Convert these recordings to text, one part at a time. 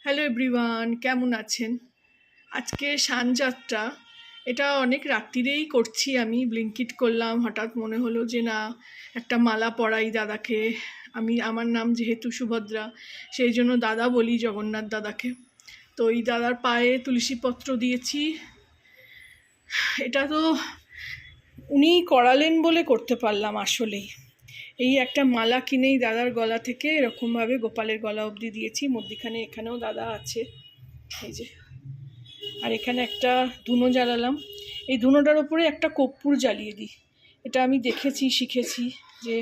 Hello everyone, কেমন আছেন? আজকে সানযাত্রা, এটা অনেক রাত্রিরেই করছি। আমি ব্লিঙ্কিট করলাম, হঠাৎ মনে হলো যে না, একটা মালা পরাই দাদাকে। আমার নাম যেহেতু সুভদ্রা, সেই জন্য দাদা বলি, জগন্নাথ দাদাকে। তো এই দাদার পায়ে তুলসীপত্র দিয়েছি। এটা তো উনি করালেন বলে করতে পারলাম আসলেই। এই একটা মালা কিনেই দাদার গলা থেকে এরকমভাবে গোপালের গলা অবধি দিয়েছি। মধ্যিখানে এখানেও দাদা আছে, এই যে। আর এখানে একটা ধুনো জ্বালালাম। এই ধুনোটার ওপরে একটা কর্পূর জ্বালিয়ে দিই। এটা আমি দেখেছি, শিখেছি যে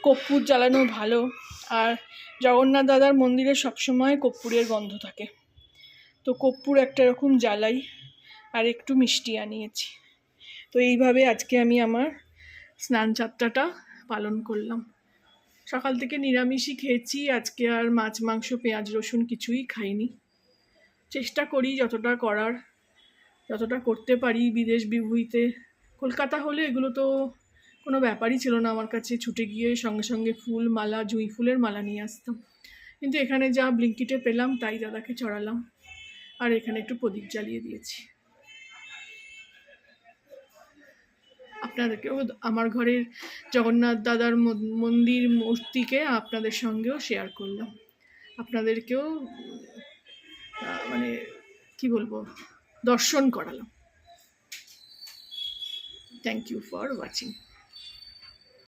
কর্পূর জ্বালানো ভালো। আর জগন্নাথ দাদার মন্দিরে সবসময় কর্পূরের গন্ধ থাকে, তো কর্পূর একটা এরকম জ্বালাই। আর একটু মিষ্টি আনিয়েছি। তো এইভাবে আজকে আমি আমার স্নান যাত্রাটা পালন করলাম। সকাল থেকে নিরামিষই খেয়েছি, আজকে আর মাছ মাংস পেঁয়াজ রসুন কিছুই খাইনি। চেষ্টা করি যতটা করতে পারি বিদেশ বিভূতিতে। কলকাতা হলে এগুলো তো কোনো ব্যাপারই ছিল না আমার কাছে, ছুটে গিয়ে সঙ্গে সঙ্গে ফুল মালা, জুঁই ফুলের মালা নিয়ে আসতাম। কিন্তু এখানে যা ব্লিঙ্কিটে পেলাম তাই দাদাকে চড়ালাম। আর এখানে একটু প্রদীপ জ্বালিয়ে দিয়েছি। আপনাদেরকেও আমার ঘরের জগন্নাথ দাদার মন্দির মূর্তিকে আপনাদের সঙ্গেও শেয়ার করলাম। আপনাদেরকেও মানে কি বলবো, দর্শন করালাম। Thank you for watching.